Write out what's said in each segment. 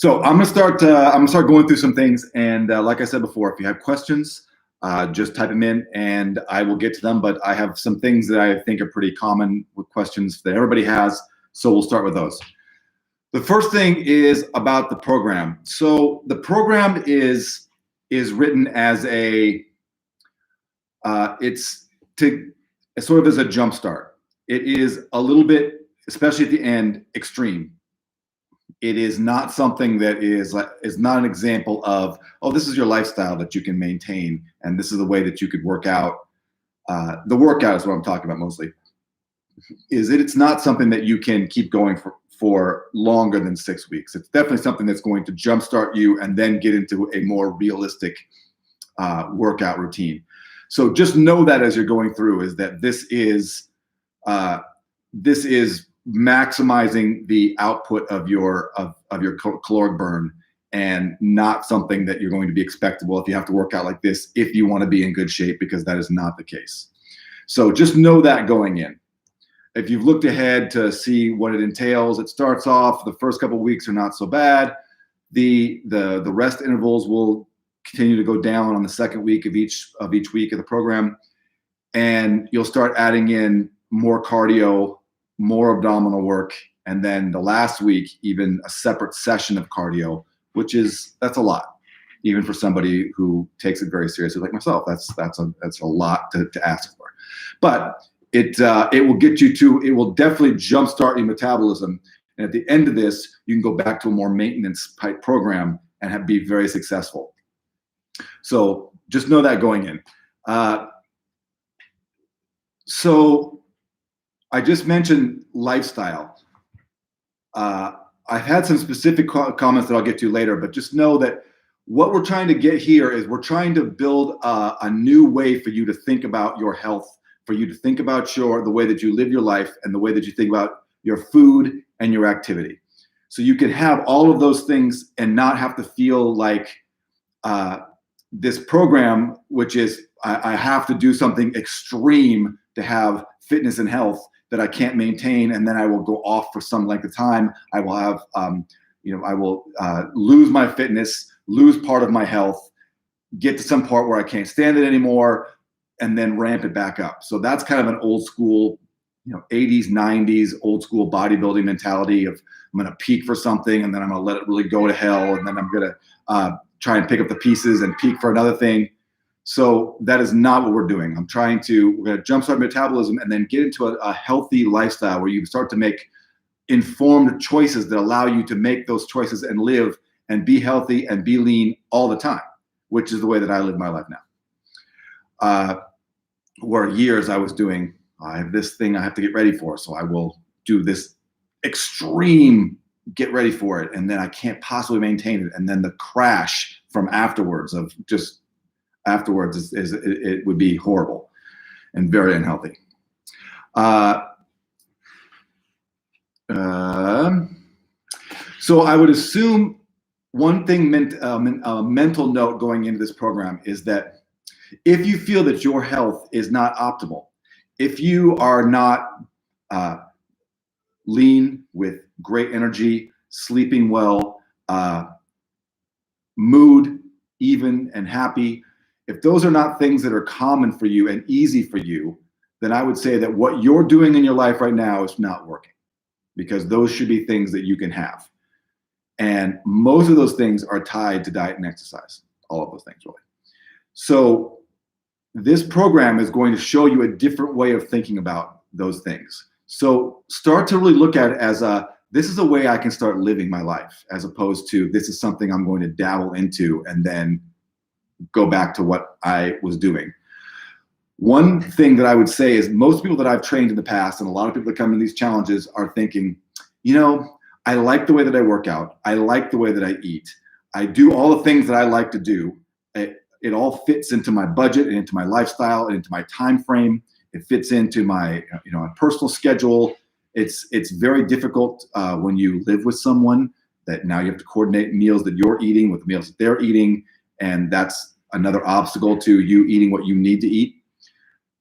So I'm gonna start. Going through some things, and like I said before, if you have questions, just type them in, and I will get to them. But I have some things that I think are pretty common with questions that everybody has, so we'll start with those. The first thing is about the program. So the program is written as a it's sort of as a jump start. It is a little bit, especially at the end, extreme. It is not something that is not an example of, oh, this is your lifestyle that you can maintain, and this is the way that you could work out. The workout is what I'm talking about mostly. It's not something that you can keep going for longer than 6 weeks. It's definitely something that's going to jumpstart you and then get into a more realistic workout routine. So just know that as you're going through, is that this is maximizing the output of your caloric burn, and not something that you're going to be expectable if you have to work out like this if you want to be in good shape, because that is not the case. So just know that going in. If you've looked ahead to see what it entails, it starts off, the first couple of weeks are not so bad. The rest intervals will continue to go down on the second week of each week of the program, and you'll start adding in more cardio, more abdominal work, and then the last week, even a separate session of cardio, that's a lot, even for somebody who takes it very seriously like myself. That's a lot to ask for, but it will definitely jumpstart your metabolism, and at the end of this, you can go back to a more maintenance type program and be very successful. So just know that going in. So I just mentioned lifestyle. I've had some specific comments that I'll get to later, but just know that what we're trying to get here is we're trying to build a new way for you to think about your health, for you to think about the way that you live your life, and the way that you think about your food and your activity. So you can have all of those things and not have to feel like this program, which is I have to do something extreme to have fitness and health that I can't maintain, and then I will go off for some length of time. I will have, I will lose my fitness, lose part of my health, get to some part where I can't stand it anymore, and then ramp it back up. So that's kind of an old school, 80s, 90s, old school bodybuilding mentality of I'm going to peak for something, and then I'm going to let it really go to hell, and then I'm going to try and pick up the pieces and peak for another thing. So that is not what we're doing. We're going to jumpstart metabolism and then get into a healthy lifestyle where you start to make informed choices that allow you to make those choices and live and be healthy and be lean all the time, which is the way that I live my life now. Where years I was doing, I have this thing I have to get ready for, so I will do this extreme get ready for it, and then I can't possibly maintain it, and then the crash from afterwards it would be horrible and very unhealthy. So I would assume one thing, mental note going into this program is that if you feel that your health is not optimal, if you are not lean with great energy, sleeping well, mood even and happy, if those are not things that are common for you and easy for you, then I would say that what you're doing in your life right now is not working, because those should be things that you can have. And most of those things are tied to diet and exercise, all of those things really. So this program is going to show you a different way of thinking about those things. So start to really look at it as this is a way I can start living my life, as opposed to this is something I'm going to dabble into and then go back to what I was doing. One thing that I would say is most people that I've trained in the past, and a lot of people that come into these challenges, are thinking, I like the way that I work out. I like the way that I eat. I do all the things that I like to do. It all fits into my budget and into my lifestyle and into my time frame. It fits into my personal schedule. It's very difficult when you live with someone that now you have to coordinate meals that you're eating with meals that they're eating, and that's another obstacle to you eating what you need to eat.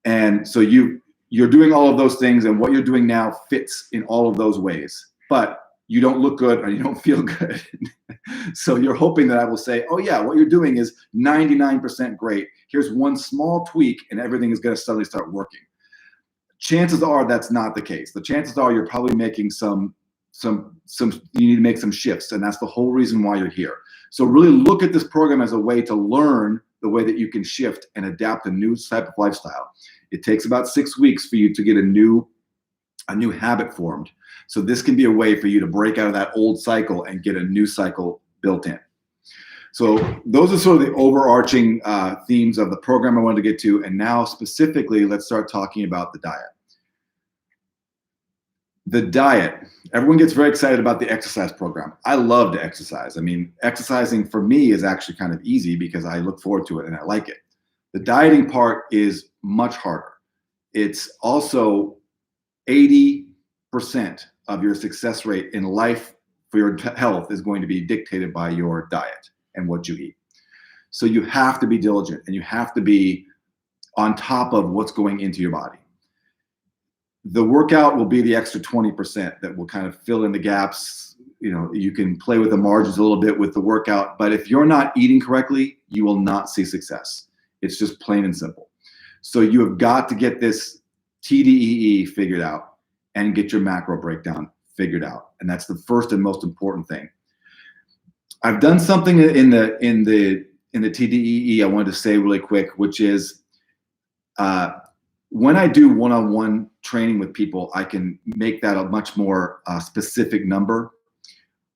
And so you're doing all of those things, and what you're doing now fits in all of those ways, but you don't look good or you don't feel good. So you're hoping that I will say, oh yeah, what you're doing is 99% great. Here's one small tweak and everything is going to suddenly start working. Chances are that's not the case. The chances are you're probably making you need to make some shifts, and that's the whole reason why you're here. So really look at this program as a way to learn the way that you can shift and adapt a new type of lifestyle. It takes about 6 weeks for you to get a new habit formed. So this can be a way for you to break out of that old cycle and get a new cycle built in. So those are sort of the overarching themes of the program I wanted to get to. And now specifically, let's start talking about the diet. The diet, everyone gets very excited about the exercise program. I love to exercise. I mean, exercising for me is actually kind of easy because I look forward to it and I like it. The dieting part is much harder. It's also 80% of your success rate in life for your health is going to be dictated by your diet and what you eat. So you have to be diligent and you have to be on top of what's going into your body. The workout will be the extra 20% that will kind of fill in the gaps. You know, you can play with the margins a little bit with the workout, but if you're not eating correctly, you will not see success. It's just plain and simple. So you have got to get this TDEE figured out and get your macro breakdown figured out. And that's the first and most important thing. I've done something in the TDEE I wanted to say really quick, which is when I do one-on-one training with people, I can make that a much more specific number.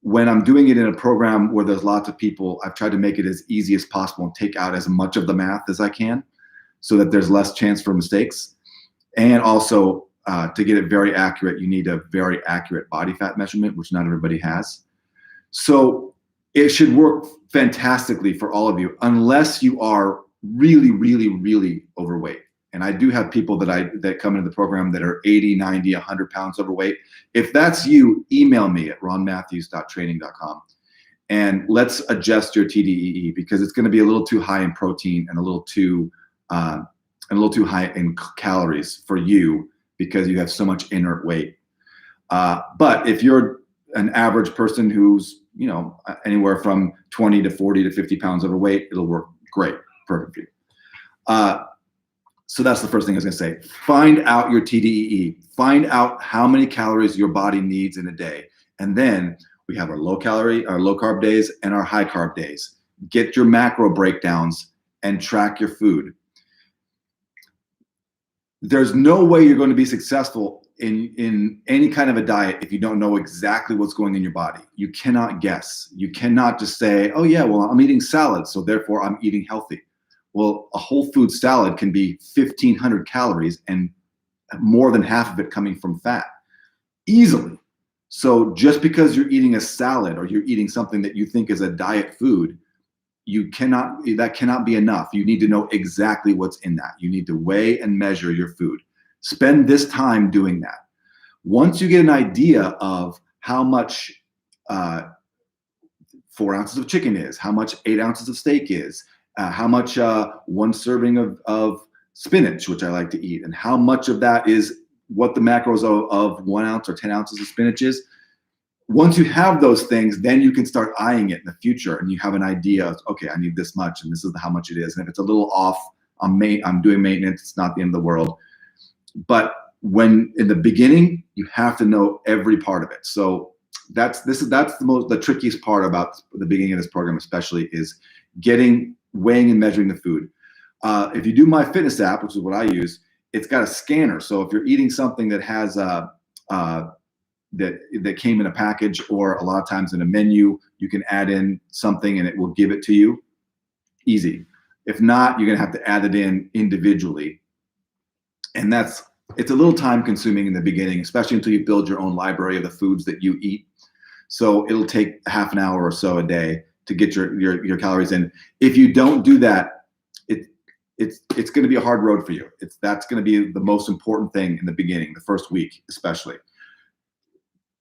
When I'm doing it in a program where there's lots of people, I've tried to make it as easy as possible and take out as much of the math as I can so that there's less chance for mistakes. And also to get it very accurate, you need a very accurate body fat measurement, which not everybody has. So it should work fantastically for all of you, unless you are really, really, really overweight. And I do have people that come into the program that are 80, 90, 100 pounds overweight. If that's you, email me at ronmatthews.training.com and let's adjust your TDEE because it's going to be a little too high in protein and a little too high in calories for you because you have so much inert weight. But if you're an average person who's, you know, anywhere from 20 to 40 to 50 pounds overweight, it'll work great, perfect for you. So that's the first thing I was gonna say. Find out your TDEE. Find out how many calories your body needs in a day. And then we have our low carb days and our high carb days. Get your macro breakdowns and track your food. There's no way you're going to be successful in any kind of a diet if you don't know exactly what's going in your body. You cannot guess. You cannot just say, oh yeah, well, I'm eating salad, so therefore I'm eating healthy. Well, a whole food salad can be 1,500 calories and more than half of it coming from fat, easily. So just because you're eating a salad or you're eating something that you think is a diet food, that cannot be enough. You need to know exactly what's in that. You need to weigh and measure your food. Spend this time doing that. Once you get an idea of how much 4 ounces of chicken is, how much 8 ounces of steak is, how much one serving of spinach, which I like to eat, and how much of that is what the macros of 1 ounce or 10 ounces of spinach is. Once you have those things, then you can start eyeing it in the future and you have an idea of, okay, I need this much and this is how much it is. And if it's a little off, I'm doing maintenance, it's not the end of the world. But when in the beginning, you have to know every part of it. So that's the trickiest part about the beginning of this program, especially, is weighing and measuring the food. If you do My Fitness app, which is what I use, it's got a scanner. So if you're eating something that has that came in a package, or a lot of times in a menu, you can add in something and it will give it to you. Easy. If not, you're gonna have to add it in individually. And it's a little time consuming in the beginning, especially until you build your own library of the foods that you eat. So it'll take half an hour or so a day to get your calories in. If you don't do that, it's gonna be a hard road for you. That's gonna be the most important thing in the beginning, the first week especially,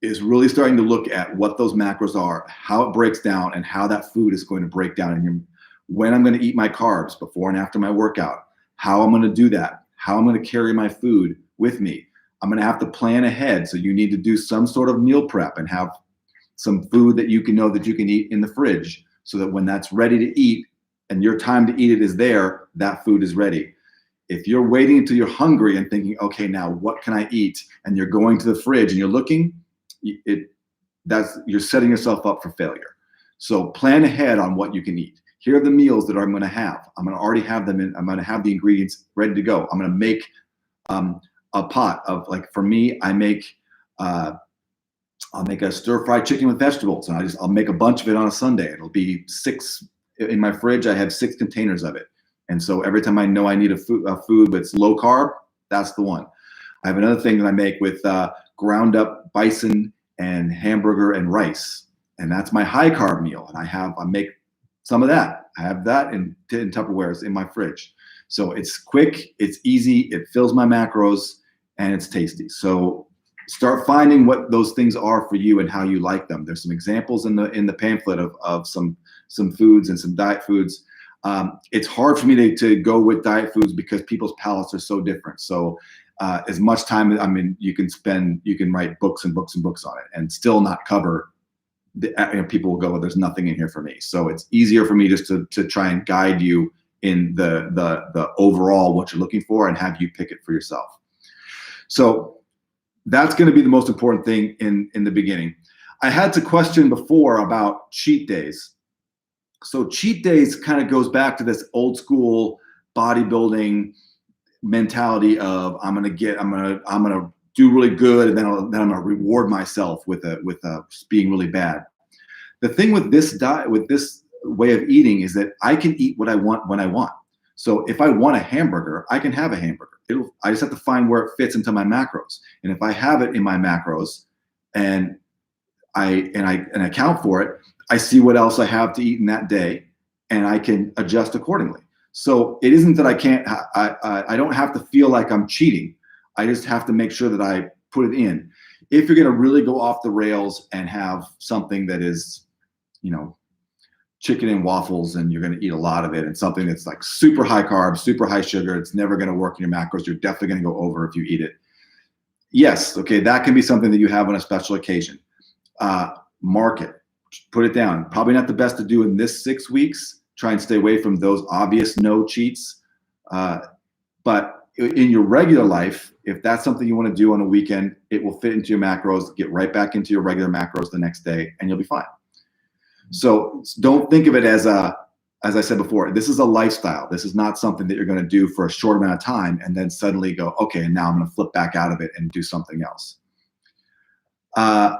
is really starting to look at what those macros are, how it breaks down, and how that food is going to break down when I'm going to eat my carbs before and after my workout, how I'm going to do that, how I'm going to carry my food with me. I'm going to have to plan ahead. So you need to do some sort of meal prep and have some food that you can know that you can eat in the fridge, so that when that's ready to eat and your time to eat it is there, that food is ready. If you're waiting until you're hungry and thinking, okay, now what can I eat? And you're going to the fridge and you're looking, you're setting yourself up for failure. So plan ahead on what you can eat. Here are the meals that I'm going to have. I'm going to already have them in. I'm going to have the ingredients ready to go. I'm going to make a pot of, like, for me, I'll make a stir-fried chicken with vegetables, and I'll make a bunch of it on a Sunday. It'll be 6 in my fridge. I have 6 containers of it, and so every time I know I need a food that's low carb, that's the one. I have another thing that I make with ground up bison and hamburger and rice, and that's my high carb meal. And I make some of that. I have that in Tupperwares in my fridge. So it's quick, it's easy, it fills my macros, and it's tasty. So start finding what those things are for you and how you like them. There's some examples in the pamphlet of some foods and some diet foods. It's hard for me to go with diet foods because people's palates are so different. So as much time, I mean, you can write books and books and books on it and still not cover. People will go, well, there's nothing in here for me. So it's easier for me just to try and guide you in the overall what you're looking for and have you pick it for yourself. So that's going to be the most important thing in the beginning. I had to question before about cheat days. So cheat days kind of goes back to this old school bodybuilding mentality of I'm gonna do really good, and then I'm gonna reward myself with being really bad. The thing with this diet, with this way of eating, is that I can eat what I want when I want. So if I want a hamburger, I can have a hamburger. I just have to find where it fits into my macros. And if I have it in my macros, and I account for it, I see what else I have to eat in that day, and I can adjust accordingly. So it isn't that I don't have to feel like I'm cheating. I just have to make sure that I put it in. If you're going to really go off the rails and have something that is, chicken and waffles, and you're going to eat a lot of it, and something that's like super high carb, super high sugar, it's never going to work in your macros. You're definitely going to go over if you eat it. Yes, okay, that can be something that you have on a special occasion. Mark it, put it down. Probably not the best to do in this 6 weeks. Try and stay away from those obvious no cheats. But in your regular life, if that's something you want to do on a weekend, it will fit into your macros, get right back into your regular macros the next day, and you'll be fine. So don't think of it as I said before, this is a lifestyle. This is not something that you're going to do for a short amount of time and then suddenly go, okay, and now I'm going to flip back out of it and do something else. I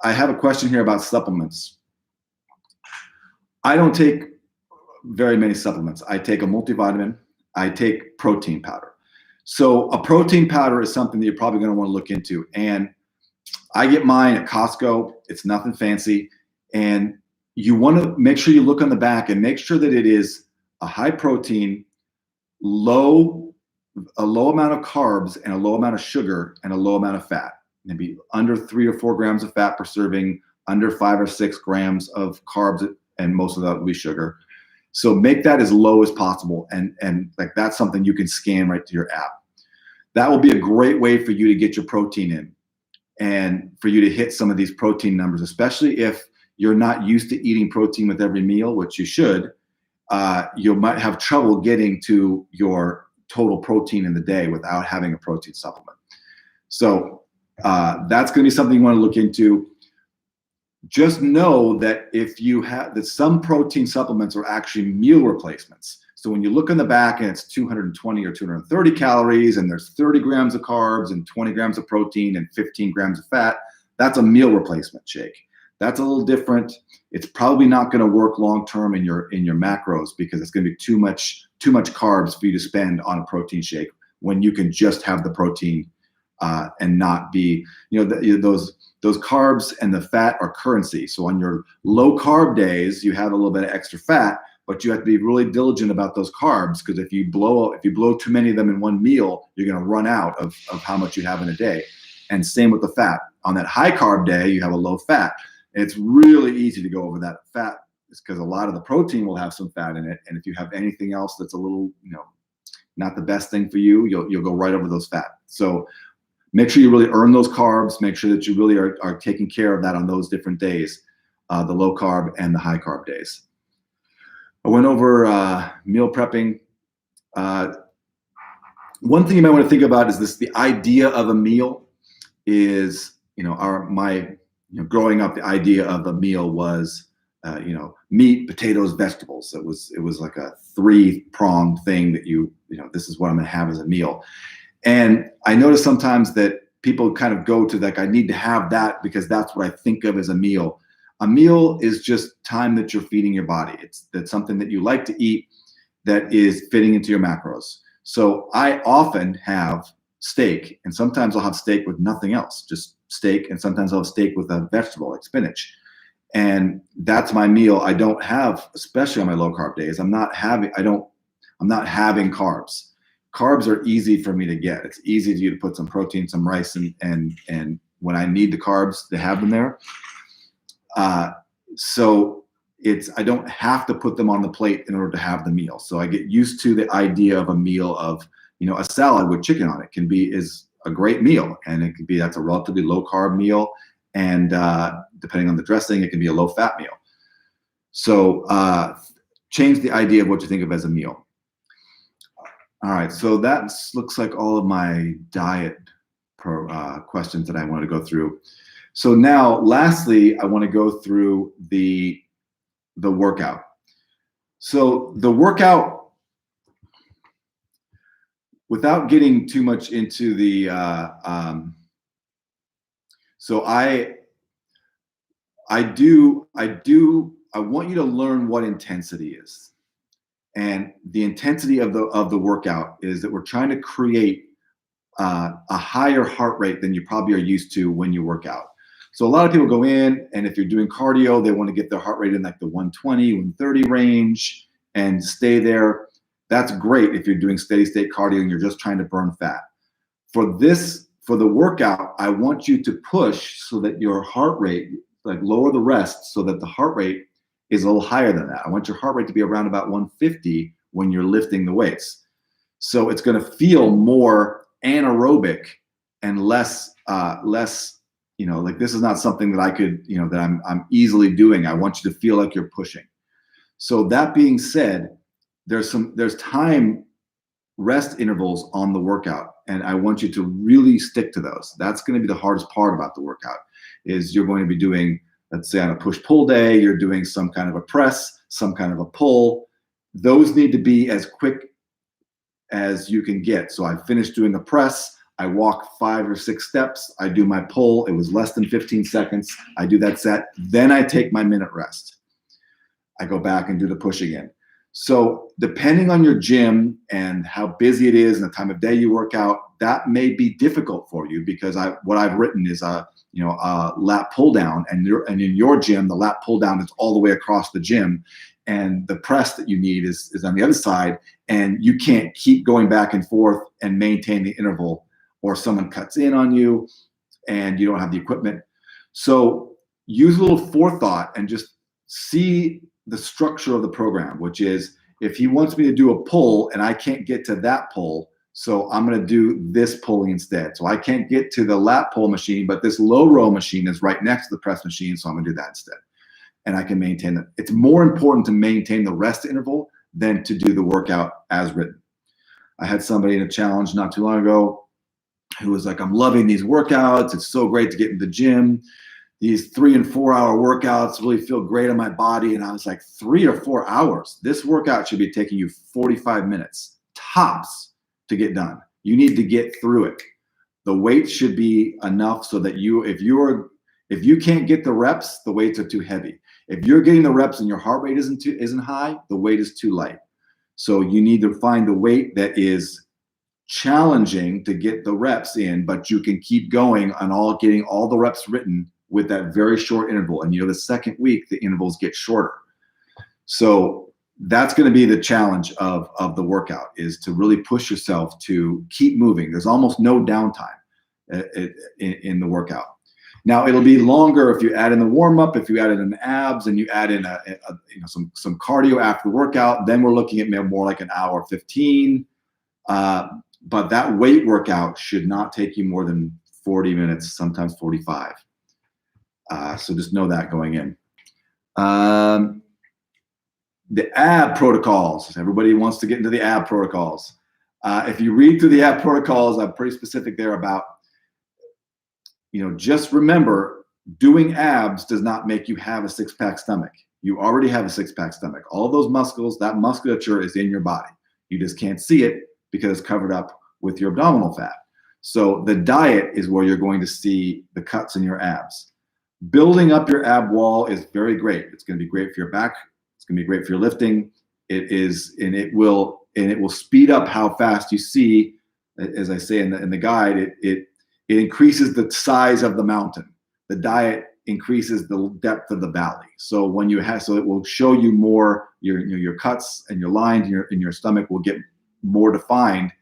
have a question here about supplements. I don't take very many supplements. I take a multivitamin. I take protein powder. So a protein powder is something that you're probably going to want to look into. And I get mine at Costco. It's nothing fancy. And you want to make sure you look on the back and make sure that it is a high protein, a low amount of carbs, and a low amount of sugar, and a low amount of fat. Maybe under 3 or 4 grams of fat per serving, under 5 or 6 grams of carbs, and most of that will be sugar. So make that as low as possible, and like that's something you can scan right to your app. That will be a great way for you to get your protein in and for you to hit some of these protein numbers, especially if you're not used to eating protein with every meal, which you should. You might have trouble getting to your total protein in the day without having a protein supplement. So that's going to be something you want to look into. Just know that that some protein supplements are actually meal replacements. So when you look on the back and it's 220 or 230 calories and there's 30 grams of carbs and 20 grams of protein and 15 grams of fat, that's a meal replacement shake. That's a little different. It's probably not going to work long term in your macros because it's going to be too much carbs for you to spend on a protein shake when you can just have the protein and not be, those carbs and the fat are currency. So on your low carb days, you have a little bit of extra fat, but you have to be really diligent about those carbs because if you blow too many of them in one meal, you're going to run out of how much you have in a day. And same with the fat. On that high carb day, you have a low fat. And it's really easy to go over that fat. It's because a lot of the protein will have some fat in it. And if you have anything else that's a little, not the best thing for you, you'll go right over those fat. So make sure you really earn those carbs. Make sure that you really are taking care of that on those different days, the low carb and the high carb days. I went over meal prepping. One thing you might want to think about is this: the idea of a meal is, growing up, the idea of a meal was, meat, potatoes, vegetables. It was like a 3-pronged thing that this is what I'm going to have as a meal. And I notice sometimes that people kind of go to like, I need to have that because that's what I think of as a meal. A meal is just time that you're feeding your body. That's something that you like to eat that is fitting into your macros. So I often have steak, and sometimes I'll have steak with nothing else, just steak, and sometimes I'll have steak with a vegetable like spinach. And that's my meal. I don't have, especially on my low carb days, I'm not having carbs. Carbs are easy for me to get. It's easy for you to put some protein, some rice, and when I need the carbs, to have them there. So I don't have to put them on the plate in order to have the meal. So I get used to the idea of a meal of, a salad with chicken on it is a great meal. And that's a relatively low carb meal. And depending on the dressing, it can be a low fat meal. So change the idea of what you think of as a meal. All right, so that looks like all of my diet questions that I want to go through. So now, lastly, I want to go through the workout. So the workout, without getting too much into the, so I want you to learn what intensity is. And the intensity of the workout is that we're trying to create a higher heart rate than you probably are used to when you work out. So a lot of people go in, and if you're doing cardio, they want to get their heart rate in like the 120, 130 range and stay there. That's great if you're doing steady state cardio and you're just trying to burn fat. For the workout, I want you to push so that your heart rate, like lower the rest so that the heart rate is a little higher than that. I want your heart rate to be around about 150 when you're lifting the weights. So it's going to feel more anaerobic and less, like this is not something that I could, that I'm easily doing. I want you to feel like you're pushing. So that being said, there's time rest intervals on the workout, and I want you to really stick to those. That's going to be the hardest part about the workout, is you're going to be doing, let's say on a push-pull day, you're doing some kind of a press, some kind of a pull. Those need to be as quick as you can get. So I finished doing a press, I walk 5 or 6 steps, I do my pull, it was less than 15 seconds, I do that set, then I take my minute rest. I go back and do the push again. So depending on your gym and how busy it is and the time of day you work out, that may be difficult for you, because what I've written is a lat pull down, and in your gym, the lat pull down is all the way across the gym, and the press that you need is on the other side, and you can't keep going back and forth and maintain the interval, or someone cuts in on you and you don't have the equipment. So use a little forethought and just see the structure of the program, which is, if he wants me to do a pull and I can't get to that pull, so I'm going to do this pulling instead. So I can't get to the lat pull machine, but this low row machine is right next to the press machine, so I'm going to do that instead. And I can maintain that. It's more important to maintain the rest interval than to do the workout as written. I had somebody in a challenge not too long ago who was like, I'm loving these workouts. It's so great to get in the gym. These 3 and 4 hour workouts really feel great on my body. And I was like, 3 or 4 hours? This workout should be taking you 45 minutes tops to get done. You need to get through it. The weight should be enough so that if you can't get the reps, the weights are too heavy. If you're getting the reps and your heart rate isn't high, the weight is too light. So you need to find the weight that is challenging to get the reps in, but you can keep going on getting all the reps written with that very short interval. And the second week, the intervals get shorter. So that's going to be the challenge of the workout, is to really push yourself to keep moving. There's almost no downtime in the workout. Now it'll be longer if you add in the warm up, if you add in an abs and you add in some cardio after the workout, then we're looking at more like an hour 15. But that weight workout should not take you more than 40 minutes, sometimes 45. So just know that going in. The ab protocols. Everybody wants to get into the ab protocols. If you read through the ab protocols, I'm pretty specific there about, just remember, doing abs does not make you have a six-pack stomach. You already have a six-pack stomach. All of those muscles, that musculature is in your body. You just can't see it because it's covered up with your abdominal fat. So the diet is where you're going to see the cuts in your abs. Building up your ab wall is very great. It's going to be great for your back. It's going to be great for your lifting. It will speed up how fast you see. As I say in the guide, it increases the size of the mountain. The diet increases the depth of the valley. So it will show you more. Your cuts and your lines in your stomach will get more defined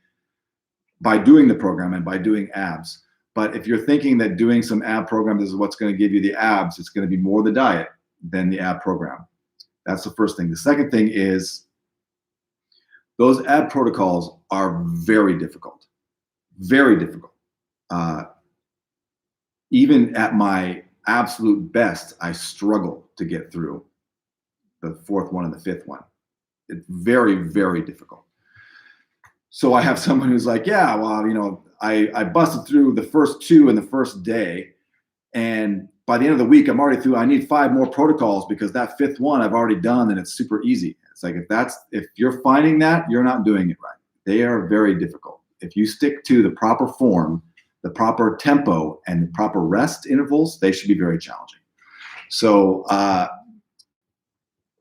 by doing the program and by doing abs. But if you're thinking that doing some ab program is what's going to give you the abs, it's going to be more the diet than the ab program. That's the first thing. The second thing is those ab protocols are very difficult, very difficult. Even at my absolute best, I struggle to get through the fourth one and the fifth one. It's very, very difficult. So I have someone who's like, yeah, well, I busted through the first two in the first day, and by the end of the week, I'm already through. I need 5 more protocols because that fifth one I've already done, and it's super easy. It's like if you're finding that, you're not doing it right. They are very difficult. If you stick to the proper form, the proper tempo, and the proper rest intervals, they should be very challenging. So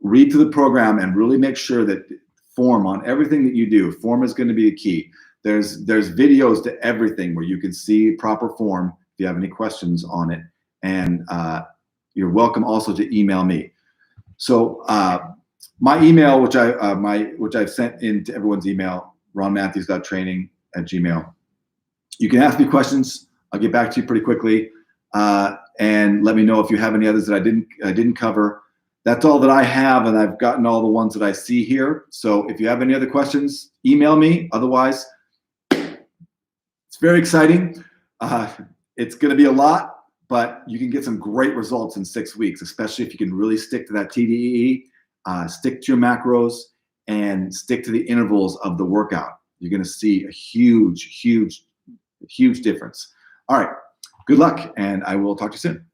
read through the program and really make sure that form on everything that you do. Form is going to be the key. There's videos to everything where you can see proper form if you have any questions on it. And you're welcome also to email me. So my email, which I've sent into everyone's email, ronmatthews.training@gmail.com. You can ask me questions. I'll get back to you pretty quickly, and let me know if you have any others that I didn't cover. That's all that I have, and I've gotten all the ones that I see here. So if you have any other questions, email me. Otherwise, it's very exciting. It's going to be a lot, but you can get some great results in 6 weeks, especially if you can really stick to that TDEE, stick to your macros, and stick to the intervals of the workout. You're going to see a huge, huge, huge difference. All right. Good luck, and I will talk to you soon.